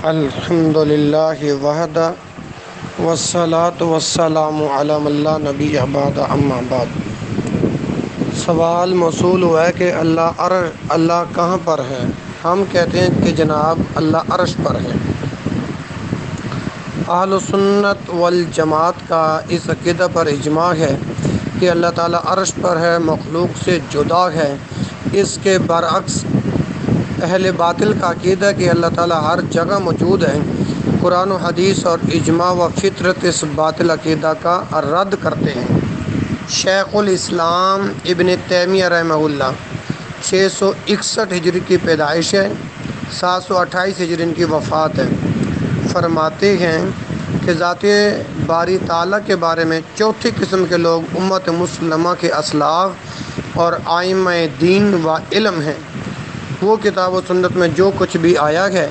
الحمدللہ وحدہ والصلاۃ والسلام علی من لا نبی بعد اما بعد۔ سوال موصول ہوا ہے کہ اللہ کہاں پر ہے؟ ہم کہتے ہیں کہ جناب اللہ عرش پر ہے۔ اہل سنت والجماعت کا اس عقیدہ پر اجماع ہے کہ اللہ تعالیٰ عرش پر ہے، مخلوق سے جدا ہے۔ اس کے برعکس اہل باطل کا عقیدہ ہے کہ اللہ تعالیٰ ہر جگہ موجود ہے۔ قرآن و حدیث اور اجماع و فطرت اس باطل عقیدہ کا رد کرتے ہیں۔ شیخ الاسلام ابن تیمیہ رحمہ اللہ 661 ہجری کی پیدائش ہے، 728 ہجری ان کی وفات ہے۔ فرماتے ہیں کہ ذات باری تعالیٰ کے بارے میں چوتھی قسم کے لوگ امت مسلمہ کے اسلاف اور ائمہ دین و علم ہیں۔ وہ کتاب و سنت میں جو کچھ بھی آیا ہے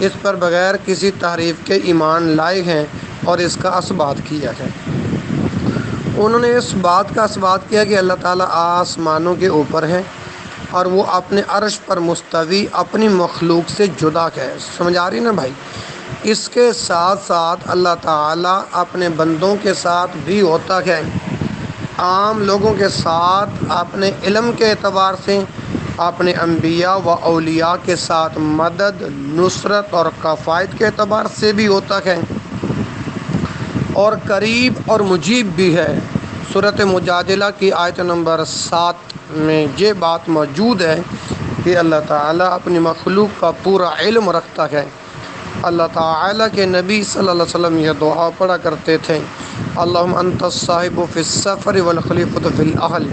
اس پر بغیر کسی تحریف کے ایمان لائے ہیں اور اس کا اثبات کیا ہے۔ انہوں نے اس بات کا اثبات کیا کہ اللہ تعالیٰ آسمانوں کے اوپر ہے اور وہ اپنے عرش پر مستوی اپنی مخلوق سے جدا ہے۔ سمجھ آ رہی نا بھائی؟ اس کے ساتھ ساتھ اللہ تعالیٰ اپنے بندوں کے ساتھ بھی ہوتا ہے، عام لوگوں کے ساتھ اپنے علم کے اعتبار سے، اپنے انبیاء و اولیاء کے ساتھ مدد، نصرت اور کفایت کے اعتبار سے بھی ہوتا ہے، اور قریب اور مجیب بھی ہے۔ سورۃ مجادلہ کی آیت نمبر 7 میں یہ بات موجود ہے کہ اللہ تعالیٰ اپنی مخلوق کا پورا علم رکھتا ہے۔ اللہ تعالیٰ کے نبی صلی اللہ علیہ وسلم یہ دعا پڑھا کرتے تھے، اللہم انت الصاحب فی السفر والخلیفۃ فی الاہل۔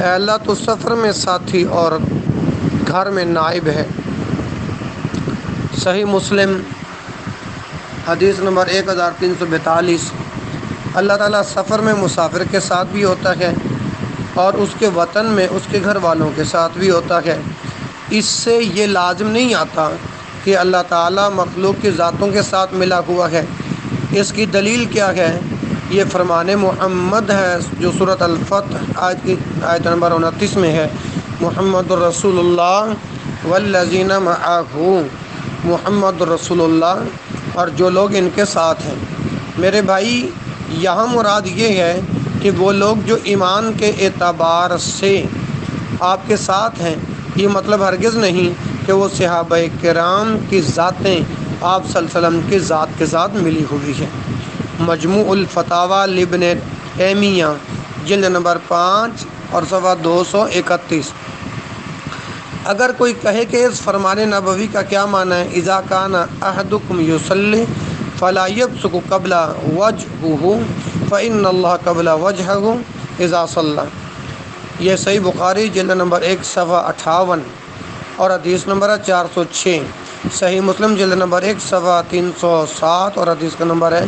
اے اللہ تو سفر میں ساتھی اور گھر میں نائب ہے۔ صحیح مسلم حدیث نمبر 1342۔ اللہ تعالیٰ سفر میں مسافر کے ساتھ بھی ہوتا ہے اور اس کے وطن میں اس کے گھر والوں کے ساتھ بھی ہوتا ہے۔ اس سے یہ لازم نہیں آتا کہ اللہ تعالیٰ مخلوق کی ذاتوں کے ساتھ ملا ہوا ہے۔ اس کی دلیل کیا ہے؟ یہ فرمان محمد ہے جو سورۃ الفتح آیت نمبر 29 میں ہے، محمد الرسول اللہ والذین معہ، محمد الرسول اللہ اور جو لوگ ان کے ساتھ ہیں۔ میرے بھائی، یہاں مراد یہ ہے کہ وہ لوگ جو ایمان کے اعتبار سے آپ کے ساتھ ہیں، یہ مطلب ہرگز نہیں کہ وہ صحابہ کرام کی ذاتیں آپ صلی اللہ علیہ وسلم کی ذات کے ساتھ ملی ہوئی ہیں۔ مجموع الفتاوی لابن تیمیہ جلد نمبر 5 اور صفحہ 231۔ اگر کوئی کہے کہ اس فرمان نبوی کا کیا معنی ہے، اذا کان احدکم یصلی فلا یبصق قبل وجهه فان اللہ قبل وجهه اذا صلی، یہ صحیح بخاری جلد نمبر 1 صفحہ 58 اور حدیث نمبر 406، صحیح مسلم جلد نمبر 1 صفحہ 307 اور حدیث کا نمبر ہے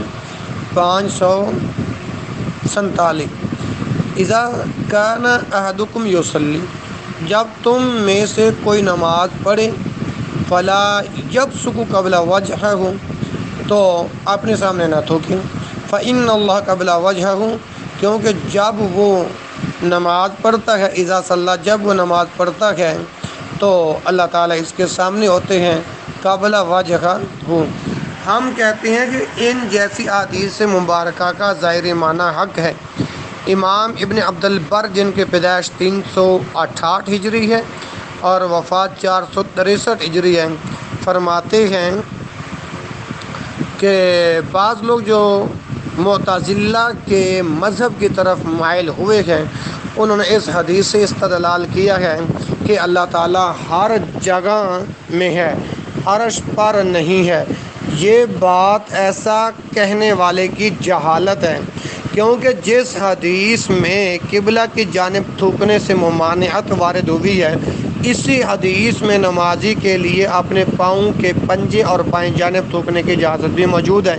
547۔ اذا کان احدکم یصلی، جب تم میں سے کوئی نماز پڑھے، فلا یبصق قبل وجهه، تو اپنے سامنے نہ تھوکے، فإن اللہ قبل وجهه، کیونکہ جب وہ نماز پڑھتا ہے، اذا صلی، جب وہ نماز پڑھتا ہے تو اللہ تعالیٰ اس کے سامنے ہوتے ہیں، قبل وجهه۔ ہم کہتے ہیں کہ ان جیسی احادیث مبارکہ کا ظاہری معنی حق ہے۔ امام ابن عبد البر جن کی پیدائش 368 ہجری ہے اور وفات 463 ہجری ہے، فرماتے ہیں کہ بعض لوگ جو معتزلہ کے مذہب کی طرف مائل ہوئے ہیں، انہوں نے اس حدیث سے استدلال کیا ہے کہ اللہ تعالیٰ ہر جگہ میں ہے، عرش پر نہیں ہے۔ یہ بات ایسا کہنے والے کی جہالت ہے، کیونکہ جس حدیث میں قبلہ کی جانب تھوکنے سے ممانعت وارد ہوئی ہے، اسی حدیث میں نمازی کے لیے اپنے پاؤں کے پنجے اور بائیں جانب تھوکنے کی اجازت بھی موجود ہے۔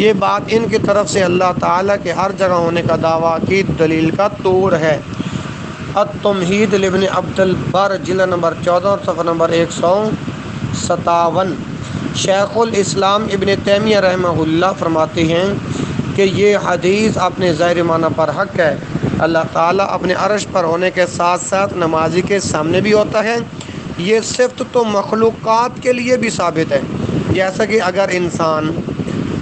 یہ بات ان کی طرف سے اللہ تعالیٰ کے ہر جگہ ہونے کا دعویٰ کی دلیل کا توڑ ہے۔ التمہید لابن عبد البر جلد نمبر 14 اور صفحہ نمبر 157۔ شیخ الاسلام ابن تیمیہ رحمہ اللہ فرماتے ہیں کہ یہ حدیث اپنے ظاہر معنی پر حق ہے۔ اللہ تعالیٰ اپنے عرش پر ہونے کے ساتھ ساتھ نمازی کے سامنے بھی ہوتا ہے۔ یہ صفت تو مخلوقات کے لیے بھی ثابت ہے۔ جیسا کہ اگر انسان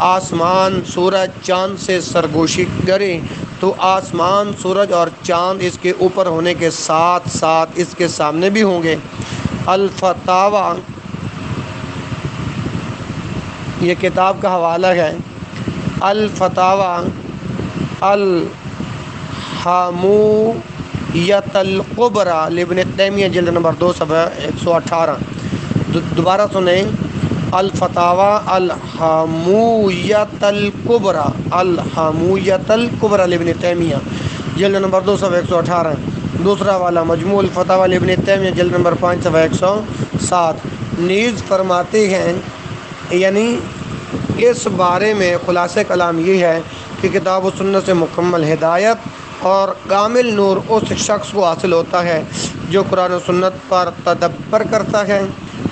آسمان سورج چاند سے سرگوشی کرے تو آسمان سورج اور چاند اس کے اوپر ہونے کے ساتھ ساتھ اس کے سامنے بھی ہوں گے۔ الفتاوی یہ کتاب کا حوالہ ہے، الفتاوی الحمویۃ الکبریٰ لابن تیمیہ جلد نمبر 2 صفحہ 118۔ دوبارہ سنیں، الفتاوی الحمویۃ الکبریٰ، الحمویۃ الکبریٰ لابن تیمیہ جلد نمبر 2 صفحہ 118۔ دوسرا والا مجموع الفتاوی لابن تیمیہ جلد نمبر 5 صفحہ 107۔ نیز فرماتے ہیں، یعنی اس بارے میں خلاصہ کلام یہ ہے کہ کتاب و سنت سے مکمل ہدایت اور کامل نور اس شخص کو حاصل ہوتا ہے جو قرآن و سنت پر تدبر کرتا ہے،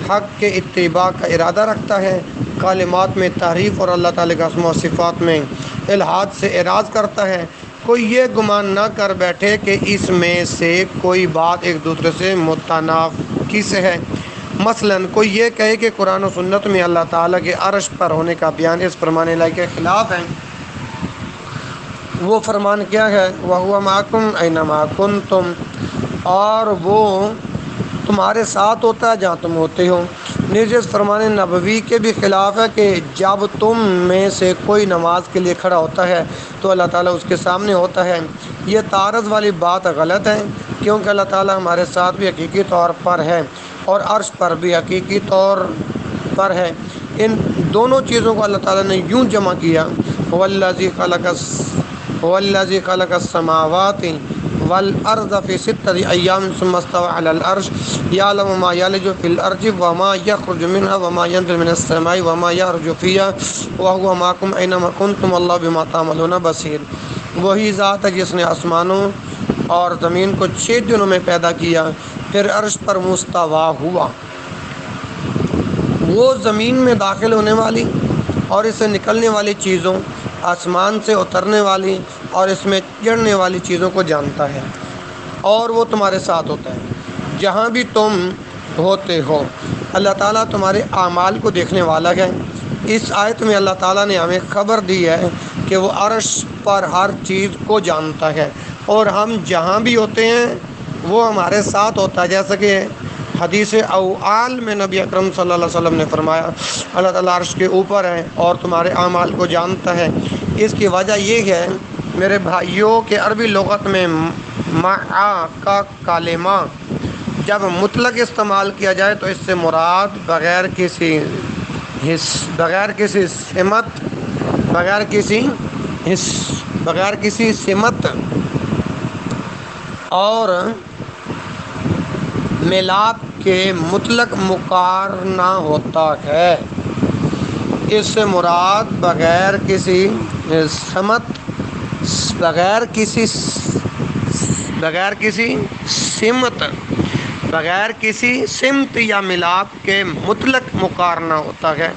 حق کے اتباع کا ارادہ رکھتا ہے، کلمات میں تعریف اور اللہ تعالیٰ کے اسماء و صفات میں الحاد سے اعراض کرتا ہے۔ کوئی یہ گمان نہ کر بیٹھے کہ اس میں سے کوئی بات ایک دوسرے سے متنافس ہے۔ مثلاً کوئی یہ کہے کہ قرآن و سنت میں اللہ تعالیٰ کے عرش پر ہونے کا بیان اس فرمان الہی کے خلاف ہے۔ وہ فرمان کیا ہے؟ وَهُوَ مَعَكُمْ أَيْنَمَا كُنْتُمْ، اور وہ تمہارے ساتھ ہوتا ہے جہاں تم ہوتے ہو۔ نیز اس فرمان نبوی کے بھی خلاف ہے کہ جب تم میں سے کوئی نماز کے لیے کھڑا ہوتا ہے تو اللہ تعالیٰ اس کے سامنے ہوتا ہے۔ یہ تعارض والی بات غلط ہے، کیونکہ اللہ تعالیٰ ہمارے ساتھ بھی حقیقی طور پر ہے اور عرش پر بھی حقیقی طور پر ہے۔ ان دونوں چیزوں کو اللہ تعالیٰ نے یوں جمع کیا، والذی خلق السماوات والارض فی ستۃ ایام ثم استوى علی العرش یعلم ما یلج فی الارض وما یخرج منها وما ینزل من السماء وما یعرج فیہا وهو معکم اینما کنتم واللہ بما تعملون بصیر۔ وہی ذات ہے جس نے آسمانوں اور زمین کو 6 دنوں میں پیدا کیا، پھر عرش پر مستوی ہوا۔ وہ زمین میں داخل ہونے والی اور اس سے نکلنے والی چیزوں، آسمان سے اترنے والی اور اس میں چڑھنے والی چیزوں کو جانتا ہے، اور وہ تمہارے ساتھ ہوتا ہے جہاں بھی تم ہوتے ہو۔ اللہ تعالیٰ تمہارے اعمال کو دیکھنے والا ہے۔ اس آیت میں اللہ تعالیٰ نے ہمیں خبر دی ہے کہ وہ عرش پر ہر چیز کو جانتا ہے، اور ہم جہاں بھی ہوتے ہیں وہ ہمارے ساتھ ہوتا ہے، جیسا کہ حدیث اوال میں نبی اکرم صلی اللہ علیہ وسلم نے فرمایا اللہ تعالیٰ عرش کے اوپر ہے اور تمہارے اعمال کو جانتا ہے۔ اس کی وجہ یہ ہے میرے بھائیوں کہ عربی لغت میں مع کا کلمہ جب مطلق استعمال کیا جائے تو اس سے مراد بغیر کسی سمت اور ملاپ کے مطلق مقارنہ ہوتا ہے۔ اس سے مراد بغیر کسی سمت یا ملاپ کے مطلق مقارنہ ہوتا ہے۔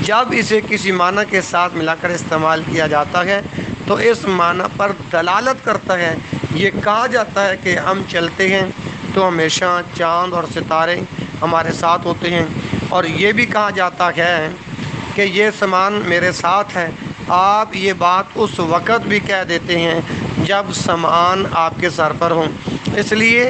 جب اسے کسی معنی کے ساتھ ملا کر استعمال کیا جاتا ہے تو اس معنی پر دلالت کرتا ہے۔ یہ کہا جاتا ہے کہ ہم چلتے ہیں تو ہمیشہ چاند اور ستارے ہمارے ساتھ ہوتے ہیں، اور یہ بھی کہا جاتا ہے کہ یہ سامان میرے ساتھ ہے۔ آپ یہ بات اس وقت بھی کہہ دیتے ہیں جب سامان آپ کے سر پر ہو، اس لیے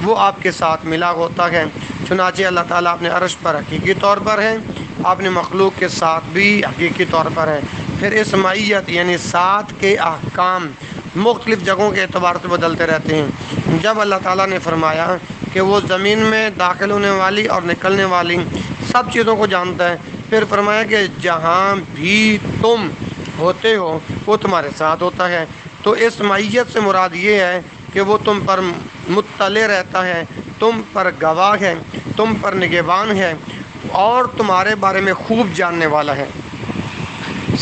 وہ آپ کے ساتھ ملا ہوتا ہے۔ چنانچہ اللہ تعالیٰ اپنے عرش پر حقیقی طور پر ہے، اپنے مخلوق کے ساتھ بھی حقیقی طور پر ہے۔ پھر اس معیت یعنی ساتھ کے احکام مختلف جگہوں کے اعتبار سے بدلتے رہتے ہیں۔ جب اللہ تعالیٰ نے فرمایا کہ وہ زمین میں داخل ہونے والی اور نکلنے والی سب چیزوں کو جانتا ہے، پھر فرمایا کہ جہاں بھی تم ہوتے ہو وہ تمہارے ساتھ ہوتا ہے، تو اس معیت سے مراد یہ ہے کہ وہ تم پر مطلع رہتا ہے، تم پر گواہ ہے، تم پر نگہبان ہے اور تمہارے بارے میں خوب جاننے والا ہے۔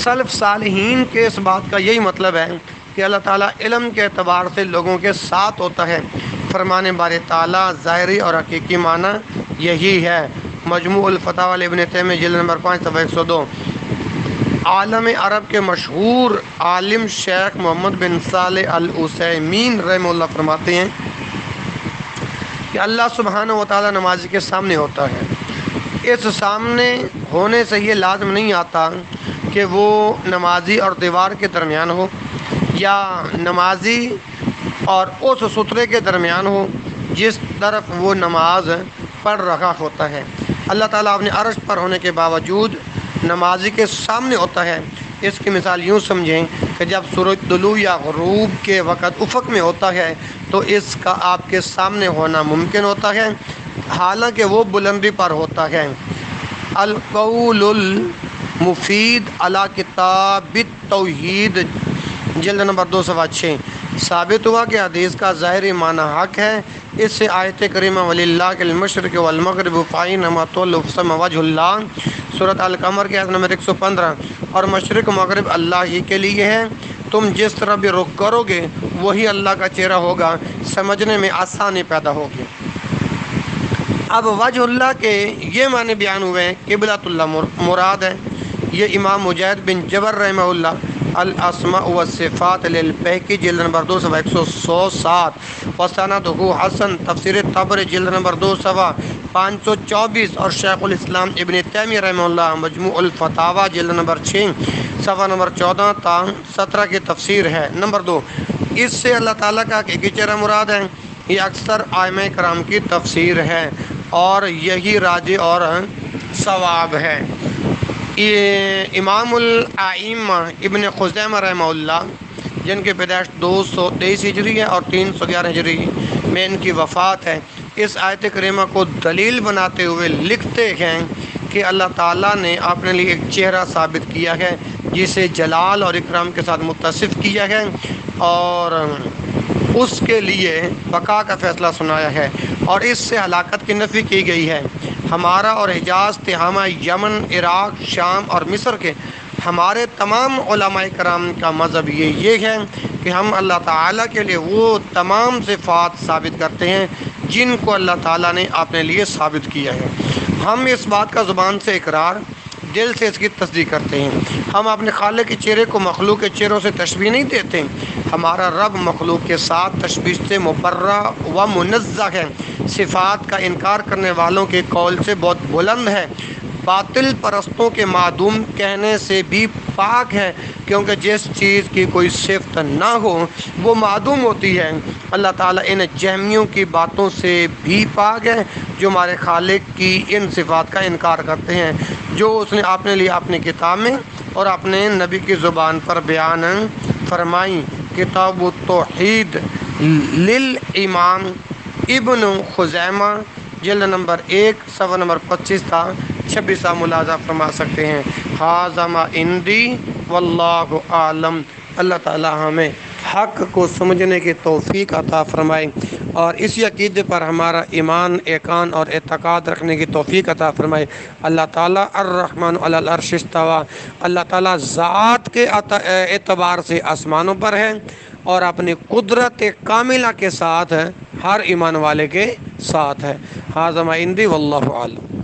سلف صالحین کے اس بات کا یہی مطلب ہے کہ اللہ تعالیٰ علم کے اعتبار سے لوگوں کے ساتھ ہوتا ہے۔ فرمان باری تعالیٰ ظاہری اور حقیقی معنی یہی ہے۔ مجموع الفتاوی ابن تیمیہ جلد نمبر 5 صفحہ 102۔ عالم عرب کے مشہور عالم شیخ محمد بن صالح العثیمین رحمہ اللہ فرماتے ہیں کہ اللہ سبحانہ و تعالیٰ نمازی کے سامنے ہوتا ہے۔ اس سامنے ہونے سے یہ لازم نہیں آتا کہ وہ نمازی اور دیوار کے درمیان ہو یا نمازی اور اس سترے کے درمیان ہو جس طرف وہ نماز پڑھ رہا ہوتا ہے۔ اللہ تعالیٰ اپنے عرش پر ہونے کے باوجود نمازی کے سامنے ہوتا ہے۔ اس کی مثال یوں سمجھیں کہ جب سورج طلوع یا غروب کے وقت افق میں ہوتا ہے تو اس کا آپ کے سامنے ہونا ممکن ہوتا ہے، حالانکہ وہ بلندی پر ہوتا ہے۔ القول المفید علی کتاب التوحید جلد نمبر 2 صفحہ 6 ثابت ہوا کہ حدیث کا ظاہری معنی حق ہے۔ اس سے آیت کریمہ وَلِلَّهِ الْمَشْرِقُ وَالْمَغْرِبُ فَأَيْنَمَا تُوَلُّوا فَثَمَّ وَجْهُ اللَّهِ سورۃ القمر کی آیت نمبر 115۔ اور مشرق و مغرب اللہ ہی کے لیے ہے، تم جس طرح بھی رخ کرو گے وہی اللہ کا چہرہ ہوگا، سمجھنے میں آسانی پیدا ہوگی۔ اب وجہ اللہ کے یہ معنی بیان ہوئے، قبلۃ اللہ مراد ہے۔ یہ امام مجاہد بن جبر رحمہ اللہ الاسماء والصفات للبیہقی جلد نمبر 2 صفحہ 107 وسندہ حسن تفسیر طبری جلد نمبر 2 صفحہ 524 اور شیخ الاسلام ابن تیمیہ رحمہ اللہ مجموع الفتاوی جلد نمبر 6 صفحہ نمبر 14 تا 17 کی تفسیر ہے۔ نمبر 2، اس سے اللہ تعالیٰ کا حقیقی چہرہ مراد ہے۔ یہ اکثر ائمہ کرام کی تفسیر ہے اور یہی راجح اور صواب ہے۔ امام الائمہ ابن خزیمہ رحمہ اللہ جن کی پیدائش 223 ہجری ہے اور 311 ہجری میں ان کی وفات ہے، اس آیت کریمہ کو دلیل بناتے ہوئے لکھتے ہیں کہ اللہ تعالیٰ نے اپنے لیے ایک چہرہ ثابت کیا ہے جسے جلال اور اکرام کے ساتھ متصف کیا ہے اور اس کے لیے بقا کا فیصلہ سنایا ہے اور اس سے ہلاکت کی نفی کی گئی ہے۔ ہمارا اور حجاز، تہامہ، یمن، عراق، شام اور مصر کے ہمارے تمام علماء کرام کا مذہب یہ ہے کہ ہم اللہ تعالیٰ کے لیے وہ تمام صفات ثابت کرتے ہیں جن کو اللہ تعالیٰ نے اپنے لیے ثابت کیا ہے۔ ہم اس بات کا زبان سے اقرار، دل سے اس کی تصدیق کرتے ہیں۔ ہم اپنے خالق کے چہرے کو مخلوق کے چہروں سے تشبیہ نہیں دیتے۔ ہمارا رب مخلوق کے ساتھ تشبیہ سے مبرہ و منزہ ہے، صفات کا انکار کرنے والوں کے قول سے بہت بلند ہے، باطل پرستوں کے معدوم کہنے سے بھی پاک ہے، کیونکہ جس چیز کی کوئی صفت نہ ہو وہ معدوم ہوتی ہے۔ اللہ تعالیٰ ان جہمیوں کی باتوں سے بھی پاک ہے جو ہمارے خالق کی ان صفات کا انکار کرتے ہیں جو اس نے اپنے لیے اپنی کتاب میں اور اپنے نبی کی زبان پر بیان فرمائی۔ کتاب التوحید للامام ابن خزیمہ جلد نمبر 1 صفحہ نمبر 25 تا 26 کا ملاحظہ فرما سکتے ہیں۔ ھذا ما عندی واللہ اعلم۔ اللہ تعالی ہمیں حق کو سمجھنے کی توفیق عطا فرمائے اور اسی عقیدے پر ہمارا ایمان، ایقان اور اعتقاد رکھنے کی توفیق عطا فرمائے۔ اللہ تعالیٰ الرحمن علی العرش استویٰ، اللہ تعالیٰ ذات کے اعتبار سے آسمانوں پر ہے اور اپنی قدرت کاملہ کے ساتھ ہر ایمان والے کے ساتھ ہے۔ ھذا ما عندی واللہ اعلم۔